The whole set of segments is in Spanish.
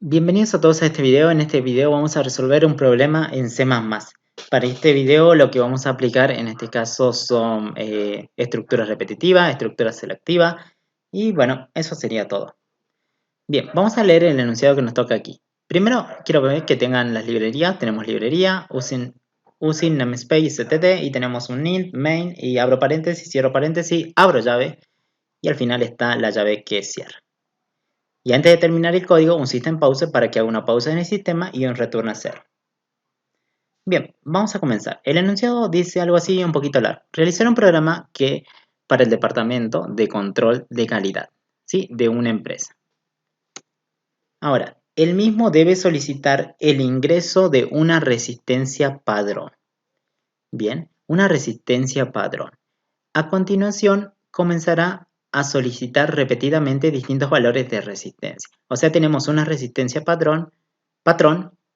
Bienvenidos a todos a este video. En este video vamos a resolver un problema en C++. Para este video lo que vamos a aplicar en este caso son estructuras repetitivas, estructuras selectivas y bueno, eso sería todo. Bien, vamos a leer el enunciado que nos toca aquí. Primero quiero ver que tengan las librerías. Tenemos librería, using namespace ctt y tenemos un int, main y abro paréntesis, cierro paréntesis, abro llave y al final está la llave que cierra. Y antes de terminar el código, un system pause para que haga una pausa en el sistema y un return a 0. Bien, vamos a comenzar. El enunciado dice algo así un poquito largo. Realizar un programa que para el departamento de control de calidad, ¿sí? De una empresa. Ahora, el mismo debe solicitar el ingreso de una resistencia padrón. Bien, una resistencia padrón. A continuación, comenzará a solicitar repetidamente distintos valores de resistencia. O sea, tenemos una resistencia patrón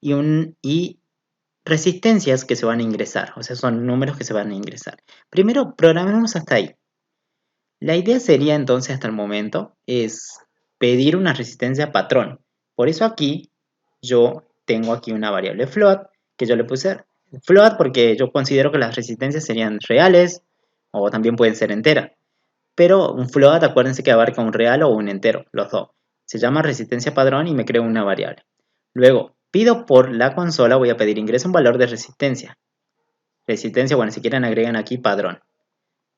y resistencias que se van a ingresar. O sea, son números que se van a ingresar. Primero, programemos hasta ahí. La idea sería entonces hasta el momento es pedir una resistencia patrón. Por eso aquí yo tengo aquí una variable float que yo le puse float porque yo considero que las resistencias serían reales o también pueden ser enteras. Pero un float, acuérdense que abarca un real o un entero, los dos. Se llama resistencia padrón y me creo una variable. Luego, pido por la consola, voy a pedir ingreso un valor de resistencia. Resistencia, bueno, si quieren agregan aquí padrón.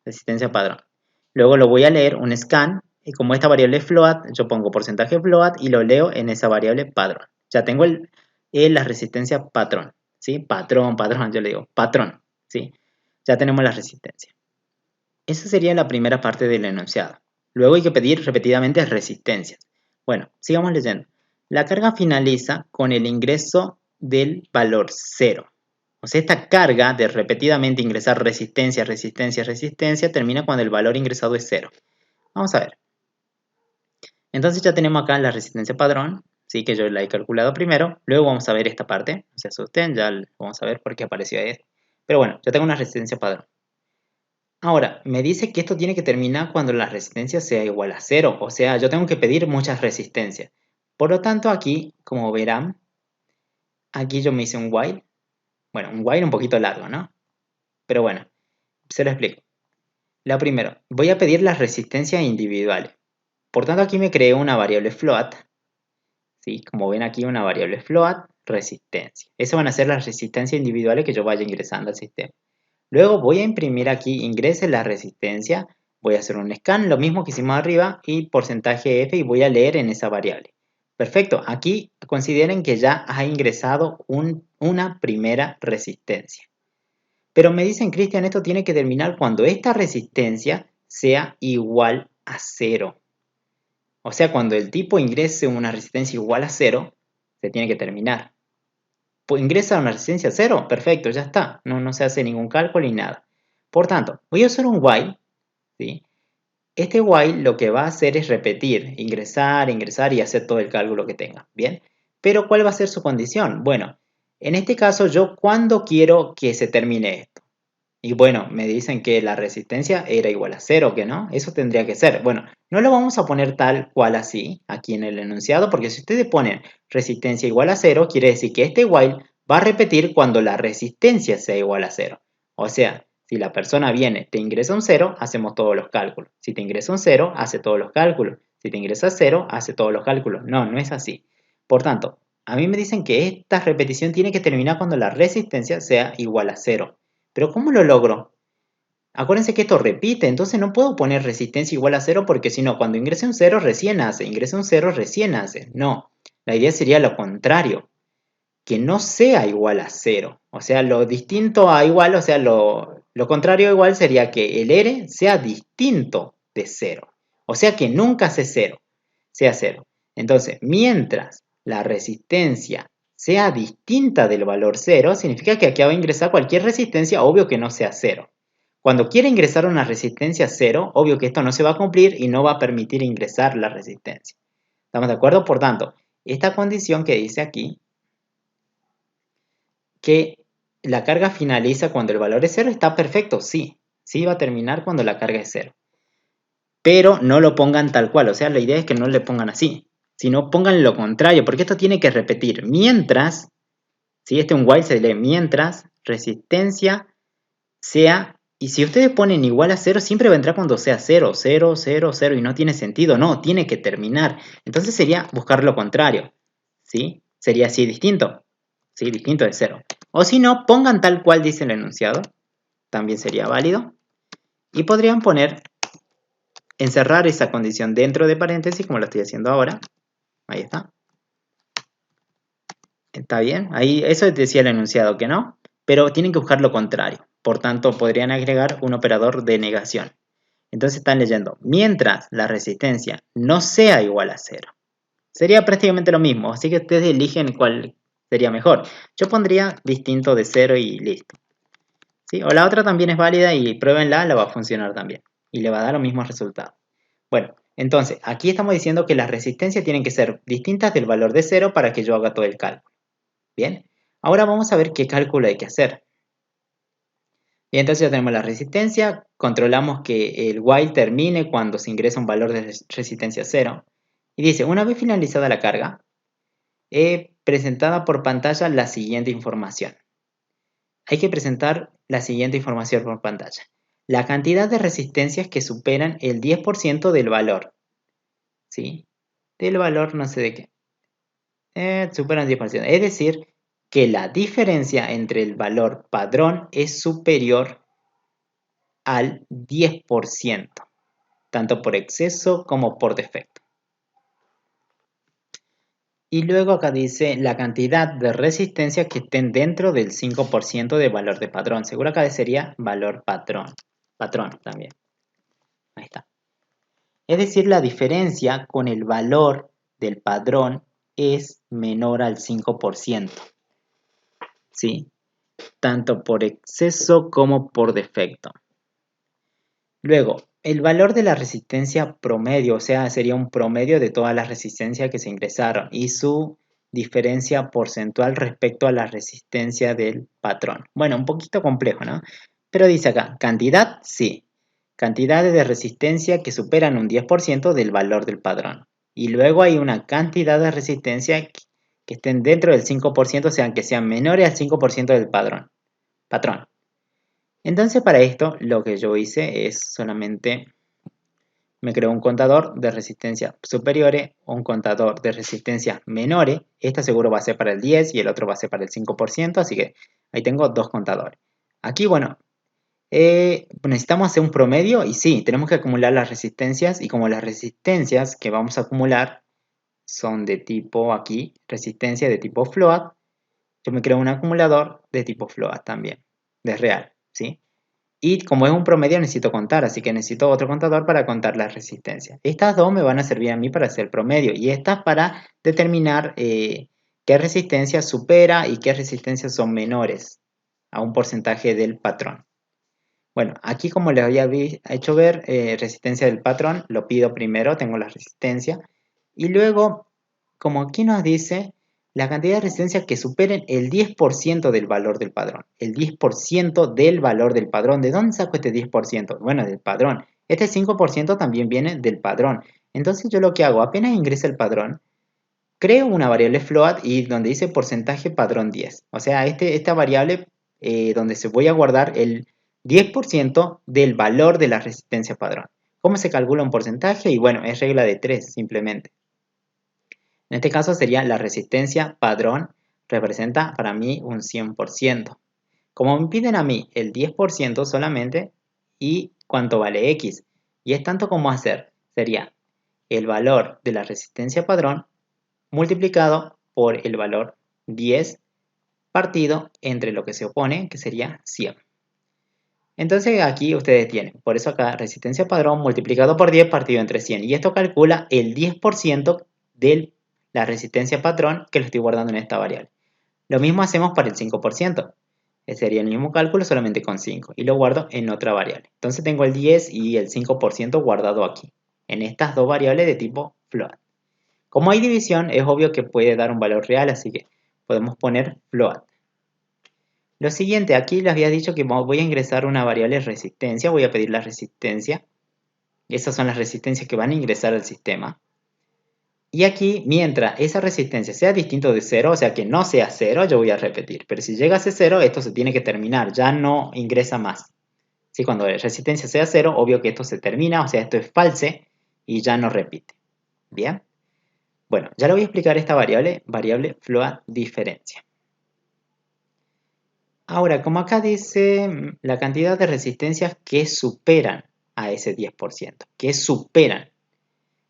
Resistencia padrón. Luego lo voy a leer, un scan, y como esta variable es float, yo pongo porcentaje float y lo leo en esa variable padrón. Ya tengo la resistencia patrón, ¿sí? Patrón, yo le digo, patrón, ¿sí? Ya tenemos la resistencia. Esa sería la primera parte del enunciado. Luego hay que pedir repetidamente resistencias. Bueno, sigamos leyendo. La carga finaliza con el ingreso del valor 0. O sea, esta carga de repetidamente ingresar resistencia, resistencia, resistencia termina cuando el valor ingresado es 0. Vamos a ver. Entonces ya tenemos acá la resistencia padrón, ¿sí? Que yo la he calculado primero. Luego vamos a ver esta parte. No se asusten, ya vamos a ver por qué apareció esto. Pero bueno, ya tengo una resistencia padrón. Ahora, me dice que esto tiene que terminar cuando la resistencia sea igual a 0. O sea, yo tengo que pedir muchas resistencias. Por lo tanto, aquí, como verán, aquí yo me hice un while. Bueno, un while un poquito largo, ¿no? Pero bueno, se lo explico. Lo primero, voy a pedir las resistencias individuales. Por tanto, aquí me creé una variable float. ¿Sí? Como ven aquí, una variable float, resistencia. Esas van a ser las resistencias individuales que yo vaya ingresando al sistema. Luego voy a imprimir aquí, ingrese la resistencia, voy a hacer un scan, lo mismo que hicimos arriba, y porcentaje F, y voy a leer en esa variable. Perfecto, aquí consideren que ya ha ingresado una primera resistencia. Pero me dicen, Cristian, esto tiene que terminar cuando esta resistencia sea igual a 0. O sea, cuando el tipo ingrese una resistencia igual a 0, se tiene que terminar. Pues ingresa una resistencia 0, perfecto, ya está. No se hace ningún cálculo ni nada. Por tanto, voy a usar un while. ¿Sí? Este while lo que va a hacer es repetir, ingresar, ingresar y hacer todo el cálculo que tenga. ¿Bien? Pero ¿cuál va a ser su condición? Bueno, en este caso yo ¿cuándo quiero que se termine esto? Y bueno, me dicen que la resistencia era igual a 0, ¿que no? Eso tendría que ser. Bueno, no lo vamos a poner tal cual así, aquí en el enunciado, porque si ustedes ponen resistencia igual a 0, quiere decir que este while va a repetir cuando la resistencia sea igual a 0. O sea, si la persona viene, te ingresa un 0, hacemos todos los cálculos. Si te ingresa un 0, hace todos los cálculos. Si te ingresa 0, hace todos los cálculos. No, no es así. Por tanto, a mí me dicen que esta repetición tiene que terminar cuando la resistencia sea igual a 0. Pero ¿cómo lo logro? Acuérdense que esto repite, entonces no puedo poner resistencia igual a 0 porque si no, cuando ingrese un 0 recién hace, ingresa un 0 recién hace. No, la idea sería lo contrario, que no sea igual a 0. O sea, lo distinto a igual, o sea, lo contrario a igual sería que el R sea distinto de 0. O sea, que nunca sea 0, sea 0. Entonces, mientras la resistencia sea distinta del valor 0, significa que aquí va a ingresar cualquier resistencia, obvio que no sea 0. Cuando quiera ingresar una resistencia 0, obvio que esto no se va a cumplir y no va a permitir ingresar la resistencia. ¿Estamos de acuerdo? Por tanto, esta condición que dice aquí, que la carga finaliza cuando el valor es 0, está perfecto, sí. Sí va a terminar cuando la carga es 0. Pero no lo pongan tal cual, o sea, la idea es que no le pongan así. sino pongan lo contrario, porque esto tiene que repetir. Mientras, si este es un while, se lee mientras resistencia sea, y si ustedes ponen igual a 0, siempre va a entrar cuando sea 0, 0, 0, 0, y no tiene sentido, no, tiene que terminar. Entonces sería buscar lo contrario, ¿sí? Sería así distinto, ¿sí? Distinto de 0. O si no, pongan tal cual dice el enunciado, también sería válido. Y podrían poner, encerrar esa condición dentro de paréntesis, como lo estoy haciendo ahora. Ahí está. ¿Está bien? Ahí, eso decía el enunciado que no, pero tienen que buscar lo contrario. Por tanto, podrían agregar un operador de negación. Entonces están leyendo, mientras la resistencia no sea igual a 0. Sería prácticamente lo mismo, así que ustedes eligen cuál sería mejor. Yo pondría distinto de 0 y listo. ¿Sí? O la otra también es válida y pruébenla, la va a funcionar también. Y le va a dar los mismos resultados. Bueno, entonces, aquí estamos diciendo que las resistencias tienen que ser distintas del valor de 0 para que yo haga todo el cálculo. Bien, ahora vamos a ver qué cálculo hay que hacer. Y entonces ya tenemos la resistencia, controlamos que el while termine cuando se ingresa un valor de resistencia 0. Y dice, una vez finalizada la carga, he presentada por pantalla la siguiente información. Hay que presentar la siguiente información por pantalla. La cantidad de resistencias que superan el 10% del valor. ¿Sí? Del valor no sé de qué. Superan el 10%. Es decir, que la diferencia entre el valor padrón es superior al 10%, tanto por exceso como por defecto. Y luego acá dice la cantidad de resistencias que estén dentro del 5% de valor de padrón. Seguro acá sería valor patrón. Patrón también. Ahí está. Es decir, la diferencia con el valor del padrón es menor al 5%. ¿Sí? Tanto por exceso como por defecto. Luego, el valor de la resistencia promedio, o sea, sería un promedio de todas las resistencias que se ingresaron y su diferencia porcentual respecto a la resistencia del patrón. Bueno, un poquito complejo, ¿no? Pero dice acá, cantidad, sí. Cantidades de resistencia que superan un 10% del valor del patrón. Y luego hay una cantidad de resistencia que estén dentro del 5%, o sea, que sean menores al 5% del patrón. Entonces para esto lo que yo hice es solamente me creo un contador de resistencia superiores, un contador de resistencia menores. Esta seguro va a ser para el 10 y el otro va a ser para el 5%, así que ahí tengo dos contadores. Aquí, bueno, necesitamos hacer un promedio y sí, tenemos que acumular las resistencias y como las resistencias que vamos a acumular son de tipo aquí, resistencia de tipo float, yo me creo un acumulador de tipo float también, de real, ¿sí? Y como es un promedio necesito contar, así que necesito otro contador para contar las resistencias. Estas dos me van a servir a mí para hacer promedio y estas para determinar qué resistencia supera y qué resistencias son menores a un porcentaje del patrón. Bueno, aquí como les había hecho ver, resistencia del patrón, lo pido primero, tengo la resistencia. Y luego, como aquí nos dice, la cantidad de resistencias que superen el 10% del valor del padrón. El 10% del valor del padrón. ¿De dónde saco este 10%? Bueno, del padrón. Este 5% también viene del padrón. Entonces yo lo que hago, apenas ingresa el padrón, creo una variable float y donde dice porcentaje padrón 10. O sea, esta variable donde se voy a guardar el 10% del valor de la resistencia padrón. ¿Cómo se calcula un porcentaje? Y bueno, es regla de 3 simplemente. En este caso sería la resistencia padrón representa para mí un 100%. Como me piden a mí el 10% solamente y cuánto vale X. Y es tanto como hacer. Sería el valor de la resistencia padrón multiplicado por el valor 10 partido entre lo que se opone, que sería 100. Entonces aquí ustedes tienen, por eso acá resistencia padrón multiplicado por 10 partido entre 100. Y esto calcula el 10% de la resistencia patrón que lo estoy guardando en esta variable. Lo mismo hacemos para el 5%. Sería el mismo cálculo solamente con 5. Y lo guardo en otra variable. Entonces tengo el 10 y el 5% guardado aquí. En estas dos variables de tipo float. Como hay división, es obvio que puede dar un valor real, así que podemos poner float. Lo siguiente, aquí les había dicho que voy a ingresar una variable resistencia, voy a pedir la resistencia. Esas son las resistencias que van a ingresar al sistema. Y aquí, mientras esa resistencia sea distinto de 0, o sea que no sea 0, yo voy a repetir. Pero si llega a ser 0, esto se tiene que terminar, ya no ingresa más. ¿Sí? Cuando la resistencia sea 0, obvio que esto se termina, o sea, esto es false y ya no repite. ¿Bien? Bueno, ya le voy a explicar esta variable float diferencia. Ahora, como acá dice la cantidad de resistencias que superan a ese 10%, que superan.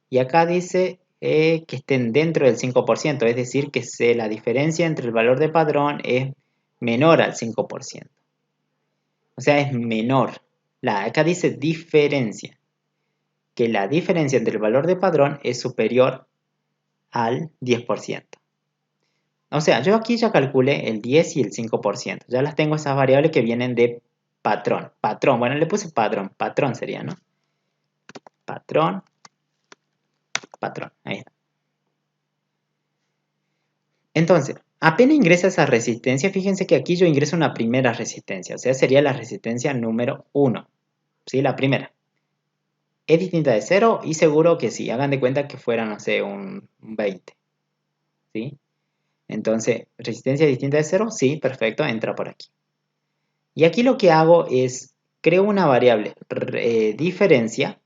Y acá dice que estén dentro del 5%, es decir, que la diferencia entre el valor de padrón es menor al 5%. O sea, es menor. Acá dice diferencia, que la diferencia entre el valor de padrón es superior al 10%. O sea, yo aquí ya calculé el 10 y el 5%. Ya las tengo esas variables que vienen de patrón. Patrón, bueno, le puse patrón. Patrón sería, ¿no? Patrón, patrón. Ahí está. Entonces, apenas ingresa esa resistencia, fíjense que aquí yo ingreso una primera resistencia. O sea, sería la resistencia número 1. ¿Sí? La primera. ¿Es distinta de 0? Y seguro que sí. Hagan de cuenta que fuera, no sé, un 20. ¿Sí? Entonces, ¿resistencia distinta de 0? Sí, perfecto, entra por aquí. Y aquí lo que hago es, creo una variable diferencia,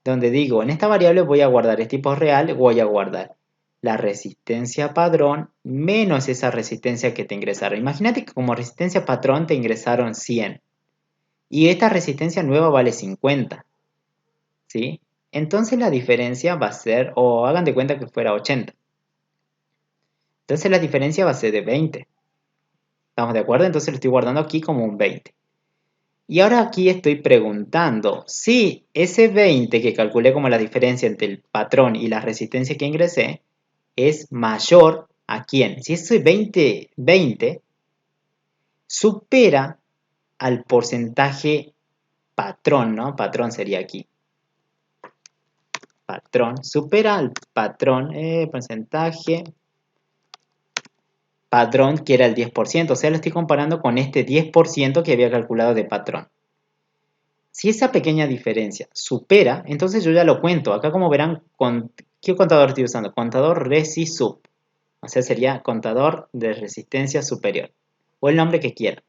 donde digo, en esta variable voy a guardar el tipo real, voy a guardar la resistencia padrón menos esa resistencia que te ingresaron. Imagínate que como resistencia patrón te ingresaron 100 y esta resistencia nueva vale 50, ¿sí? Entonces la diferencia va a ser, o hagan de cuenta que fuera 80. Entonces la diferencia va a ser de 20. ¿Estamos de acuerdo? Entonces lo estoy guardando aquí como un 20. Y ahora aquí estoy preguntando si ese 20 que calculé como la diferencia entre el patrón y la resistencia que ingresé es mayor a quién. Si ese 20 supera al porcentaje patrón, ¿no? Patrón sería aquí. Patrón, supera al patrón, porcentaje patrón que era el 10%. O sea, lo estoy comparando con este 10% que había calculado de patrón. Si esa pequeña diferencia supera, entonces yo ya lo cuento. Acá como verán, ¿qué contador estoy usando? Contador ResiSup. O sea, sería contador de resistencia superior. O el nombre que quieran.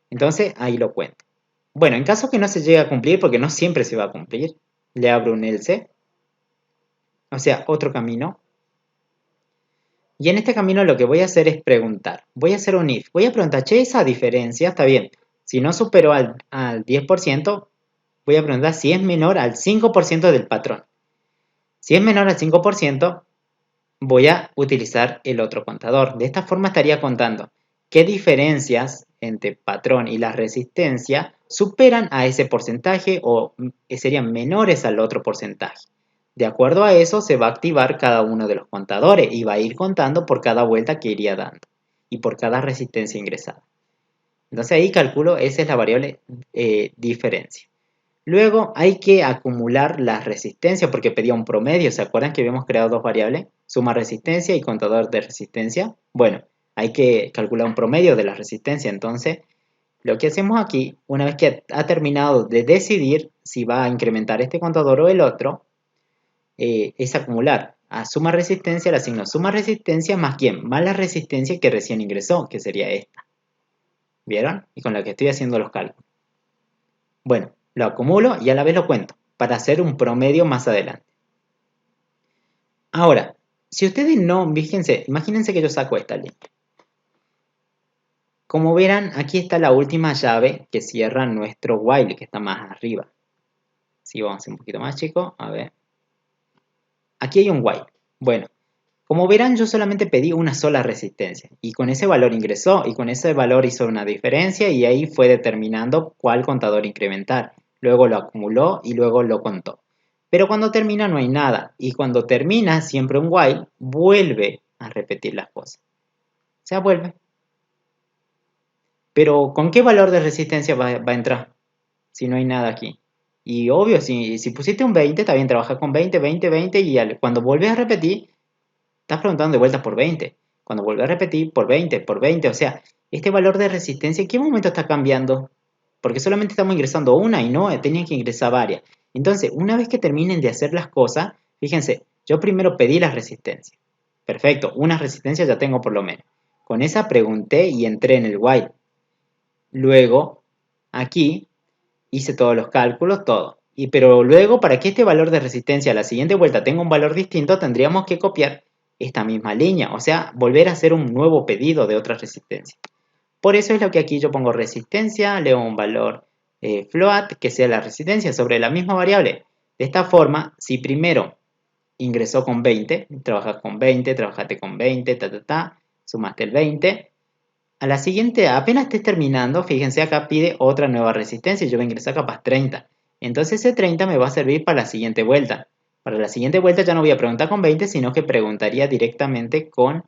Entonces, ahí lo cuento. Bueno, en caso que no se llegue a cumplir, porque no siempre se va a cumplir, le abro un else. O sea, otro camino. Y en este camino lo que voy a hacer es preguntar. Voy a hacer un if. Voy a preguntar, che, esa diferencia está bien. Si no superó al 10%, voy a preguntar si es menor al 5% del patrón. Si es menor al 5%, voy a utilizar el otro contador. De esta forma estaría contando qué diferencias entre patrón y la resistencia superan a ese porcentaje o serían menores al otro porcentaje. De acuerdo a eso se va a activar cada uno de los contadores y va a ir contando por cada vuelta que iría dando y por cada resistencia ingresada. Entonces ahí calculo, esa es la variable diferencia. Luego hay que acumular las resistencias porque pedía un promedio. ¿Se acuerdan que habíamos creado dos variables? Suma resistencia y contador de resistencia. Bueno, hay que calcular un promedio de la resistencia. Entonces, lo que hacemos aquí, una vez que ha terminado de decidir si va a incrementar este contador o el otro, es acumular. A suma resistencia le asigno suma resistencia más quién, más la resistencia que recién ingresó, que sería esta. ¿Vieron? Y con la que estoy haciendo los cálculos. Bueno, lo acumulo y a la vez lo cuento para hacer un promedio más adelante. Ahora, si ustedes no, fíjense, imagínense que yo saco esta línea. Como verán, aquí está la última llave que cierra nuestro while, que está más arriba. Si vamos a hacer un poquito más chico, a ver. Aquí hay un while. Bueno, como verán, yo solamente pedí una sola resistencia y con ese valor ingresó y con ese valor hizo una diferencia y ahí fue determinando cuál contador incrementar. Luego lo acumuló y luego lo contó. Pero cuando termina no hay nada y cuando termina siempre un while vuelve a repetir las cosas. O sea, vuelve. Pero ¿con qué valor de resistencia va a entrar si no hay nada aquí? Y obvio, si pusiste un 20, está bien, trabaja con 20, 20, 20 y cuando vuelves a repetir estás preguntando de vuelta por 20. Cuando vuelve a repetir, por 20, por 20. O sea, este valor de resistencia, ¿en qué momento está cambiando? Porque solamente estamos ingresando una y no, tenían que ingresar varias. Entonces, una vez que terminen de hacer las cosas, fíjense, Yo primero pedí las resistencias. Perfecto, una resistencia ya tengo por lo menos. Con esa pregunté y entré en el while. Luego, aquí, hice todos los cálculos, todo. Pero luego, para que este valor de resistencia a la siguiente vuelta tenga un valor distinto, tendríamos que copiar esta misma línea. O sea, volver a hacer un nuevo pedido de otra resistencia. Por eso es lo que aquí yo pongo resistencia, leo un valor float, que sea la resistencia sobre la misma variable. De esta forma, si primero ingresó con 20, trabajas con 20, trabajaste con 20, sumaste el 20. A la siguiente, apenas estés terminando, fíjense acá pide otra nueva resistencia y yo voy a ingresar capaz 30. Entonces ese 30 me va a servir para la siguiente vuelta. Para la siguiente vuelta ya no voy a preguntar con 20, sino que preguntaría directamente con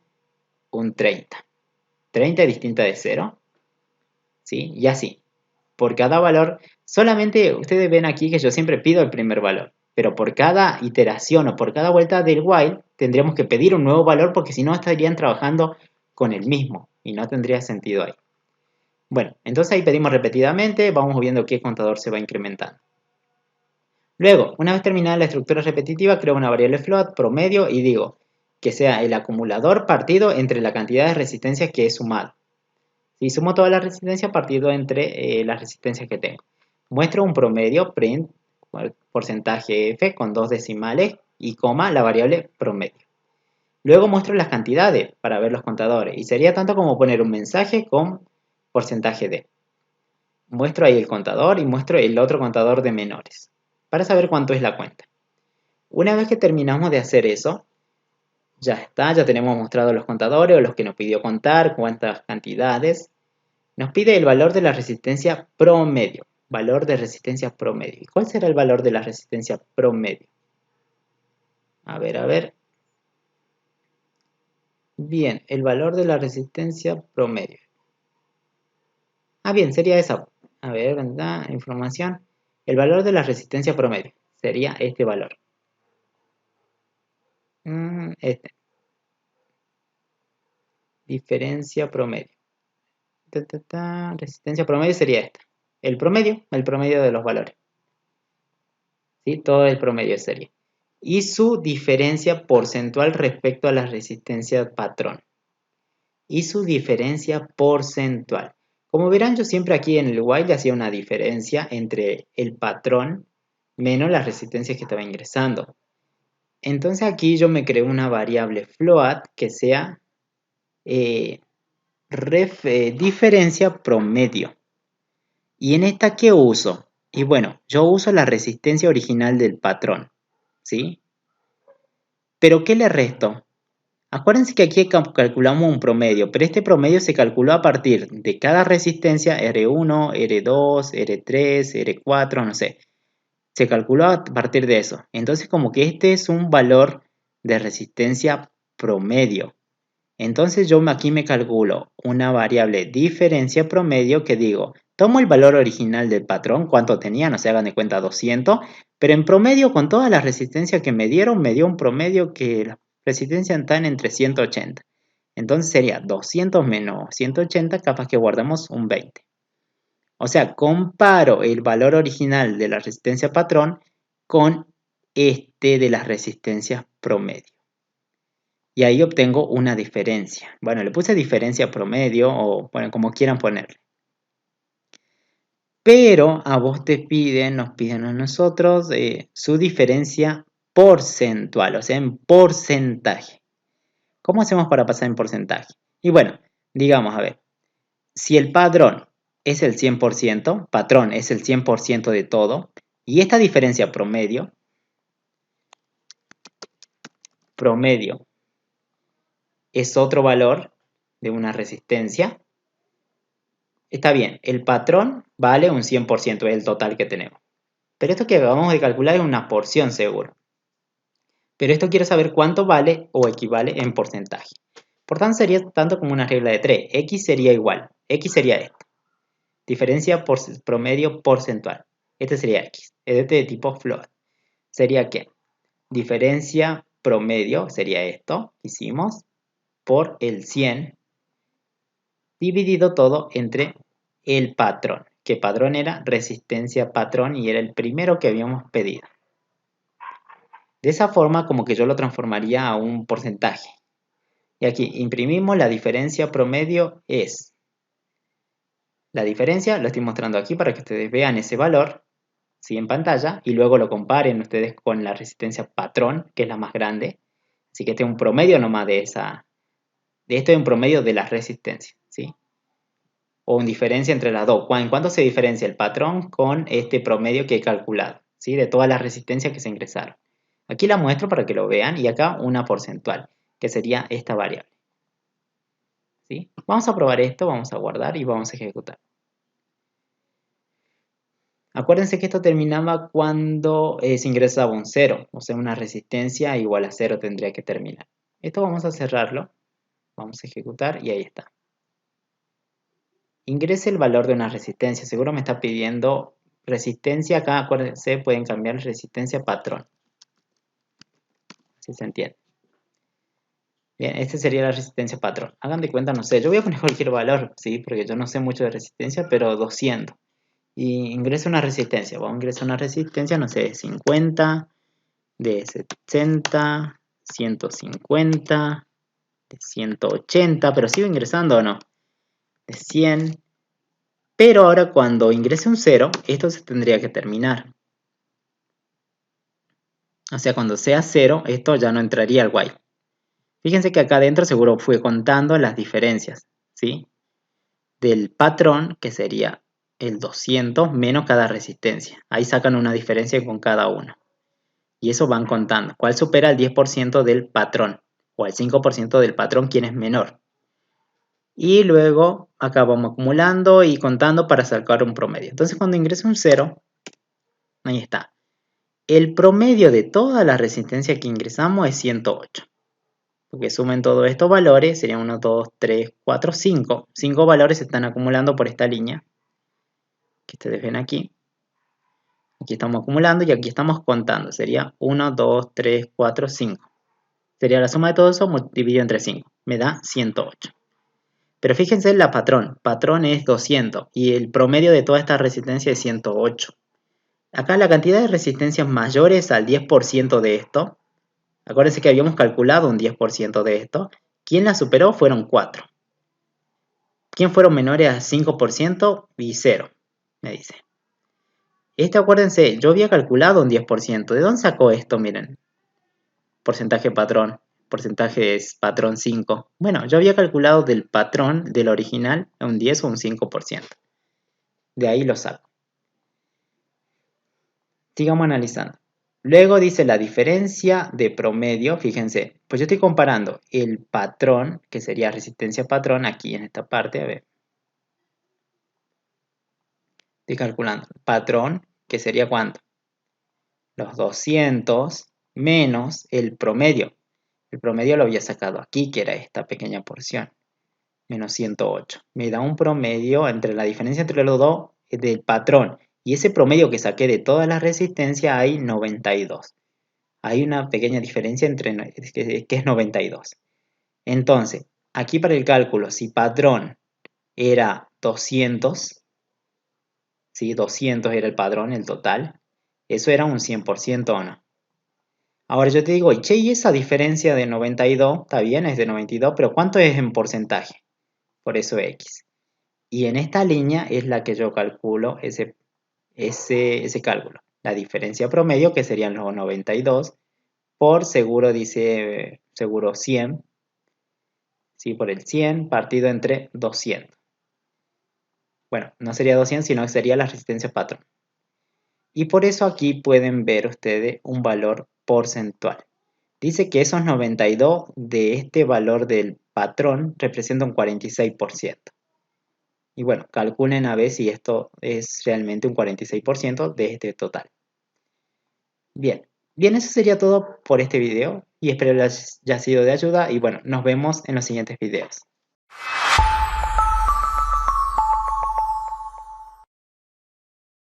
un 30. 30 distinta de 0, ¿sí? Y así. Por cada valor, solamente ustedes ven aquí que yo siempre pido el primer valor. Pero por cada iteración o por cada vuelta del while, tendríamos que pedir un nuevo valor porque si no estarían trabajando con el mismo y no tendría sentido ahí. Bueno, entonces ahí pedimos repetidamente, vamos viendo qué contador se va incrementando. Luego, una vez terminada la estructura repetitiva, creo una variable float promedio y digo que sea el acumulador partido entre la cantidad de resistencias que he sumado. Si sumo todas las resistencias partido entre las resistencias que tengo. Muestro un promedio print porcentaje f con dos decimales y coma la variable promedio. Luego muestro las cantidades para ver los contadores y sería tanto como poner un mensaje con porcentaje d. Muestro ahí el contador y muestro el otro contador de menores para saber cuánto es la cuenta. Una vez que terminamos de hacer eso, ya está, ya tenemos mostrado los contadores o los que nos pidió contar, cuántas cantidades. Nos pide el valor de la resistencia promedio. Valor de resistencia promedio. ¿Y cuál será el valor de la resistencia promedio? A ver, a ver. Bien, el valor de la resistencia promedio. Ah, bien, sería esa. A ver, ¿verdad? Información. El valor de la resistencia promedio sería este valor. Este. Diferencia promedio. Resistencia promedio sería esta. El promedio de los valores. ¿Sí? Todo el promedio sería. Y su diferencia porcentual respecto a la resistencia patrón. Y su diferencia porcentual. Como verán, yo siempre aquí en el while hacía una diferencia entre el patrón menos las resistencias que estaba ingresando. Entonces aquí yo me creo una variable float que sea diferencia promedio. ¿Y en esta qué uso? Y bueno, yo uso la resistencia original del patrón, ¿sí? ¿Pero qué le resto? Acuérdense que aquí calculamos un promedio, pero este promedio se calculó a partir de cada resistencia R1, R2, R3, R4, no sé. Se calculó a partir de eso. Entonces como que este es un valor de resistencia promedio. Entonces yo aquí me calculo una variable diferencia promedio que digo, tomo el valor original del patrón, cuánto tenía, no se hagan de cuenta 200, pero en promedio con todas las resistencias que me dieron, me dio un promedio que la resistencia está entre 180. Entonces sería 200 menos 180, capaz que guardamos un 20. O sea, comparo el valor original de la resistencia patrón con este de las resistencias promedio. Y ahí obtengo una diferencia. Bueno, le puse diferencia promedio o bueno, como quieran ponerle. Pero a vos nos piden a nosotros su diferencia porcentual, o sea, en porcentaje. ¿Cómo hacemos para pasar en porcentaje? Y bueno, digamos, a ver, si el patrón es el 100%, patrón es el 100% de todo, y esta diferencia promedio es otro valor de una resistencia. Está bien, el patrón vale un 100%, es el total que tenemos. Pero esto que acabamos de calcular es una porción seguro. Pero esto quiero saber cuánto vale o equivale en porcentaje. Por tanto, sería tanto como una regla de 3. X sería igual. X sería esto. Diferencia promedio porcentual. Este sería X. Este de tipo float. Sería que diferencia promedio, sería esto que hicimos, por el 100 dividido todo entre el patrón, que patrón era resistencia patrón y era el primero que habíamos pedido. De esa forma como que yo lo transformaría a un porcentaje. Y aquí imprimimos la diferencia promedio es. La diferencia lo estoy mostrando aquí para que ustedes vean ese valor, ¿sí? En pantalla, y luego lo comparen ustedes con la resistencia patrón, que es la más grande. Así que este es un promedio nomás de esa. De esto es un promedio de las resistencias, ¿sí? O una diferencia entre las dos. ¿En cuánto se diferencia el patrón con este promedio que he calculado? ¿Sí? De todas las resistencias que se ingresaron. Aquí la muestro para que lo vean y acá una porcentual, que sería esta variable. ¿Sí? Vamos a probar esto, vamos a guardar y vamos a ejecutar. Acuérdense que esto terminaba cuando se ingresaba un 0, o sea, una resistencia igual a 0 tendría que terminar. Esto vamos a cerrarlo, vamos a ejecutar y ahí está. Ingrese el valor de una resistencia, seguro me está pidiendo resistencia, acá acuérdense, pueden cambiar resistencia patrón. Así se entiende. Bien, esta sería la resistencia patrón. Hagan de cuenta, no sé, yo voy a poner cualquier valor, ¿sí? Porque yo no sé mucho de resistencia, pero 200. Y ingreso una resistencia, vamos a ingresar una resistencia, no sé, de 50, de 60, 150, de 180, pero sigo ingresando o no, de 100. Pero ahora cuando ingrese un 0, esto se tendría que terminar. O sea, cuando sea 0, esto ya no entraría al while. Fíjense que acá adentro seguro fui contando las diferencias, ¿sí? Del patrón, que sería el 200 menos cada resistencia. Ahí sacan una diferencia con cada uno. Y eso van contando. ¿Cuál supera el 10% del patrón? O el 5% del patrón, ¿quién es menor? Y luego acá vamos acumulando y contando para sacar un promedio. Entonces cuando ingresa un 0, ahí está. El promedio de toda la resistencia que ingresamos es 108. Porque sumen todos estos valores, serían 1, 2, 3, 4, 5. 5 valores se están acumulando por esta línea que ustedes ven aquí. Aquí estamos acumulando y aquí estamos contando. Sería 1, 2, 3, 4, 5. Sería la suma de todo eso dividido entre 5. Me da 108. Pero fíjense en la patrón. Patrón es 200 y el promedio de toda esta resistencia es 108. Acá la cantidad de resistencias mayores al 10% de esto. Acuérdense que habíamos calculado un 10% de esto. ¿Quién la superó? Fueron 4. ¿Quién fueron menores a 5% y 0? Me dice. Acuérdense, yo había calculado un 10%. ¿De dónde sacó esto? Miren. Porcentaje patrón. Porcentaje es patrón 5. Bueno, yo había calculado del patrón del original un 10 o un 5%. De ahí lo saco. Sigamos analizando. Luego dice la diferencia de promedio. Fíjense, pues yo estoy comparando el patrón, que sería resistencia patrón, aquí en esta parte. A ver. Estoy calculando. Patrón, que sería ¿cuánto? Los 200 menos el promedio. El promedio lo había sacado aquí, que era esta pequeña porción. Menos 108. Me da un promedio entre la diferencia entre los dos del patrón. Y ese promedio que saqué de todas las resistencias hay 92. Hay una pequeña diferencia entre que es 92. Entonces, aquí para el cálculo, si patrón era 200, ¿sí? 200 era el patrón, el total, eso era un 100% o no. Ahora yo te digo, che, y esa diferencia de 92, está bien, es de 92, pero ¿cuánto es en porcentaje? Por eso X. Y en esta línea es la que yo calculo ese cálculo. La diferencia promedio, que serían los 92, por seguro, dice seguro 100, ¿sí? Por el 100 partido entre 200. Bueno, no sería 200, sino que sería la resistencia patrón. Y por eso aquí pueden ver ustedes un valor porcentual. Dice que esos 92 de este valor del patrón representan un 46%. Y bueno, calculen a ver si esto es realmente un 46% de este total. Bien, eso sería todo por este video y espero les haya sido de ayuda y bueno, nos vemos en los siguientes videos.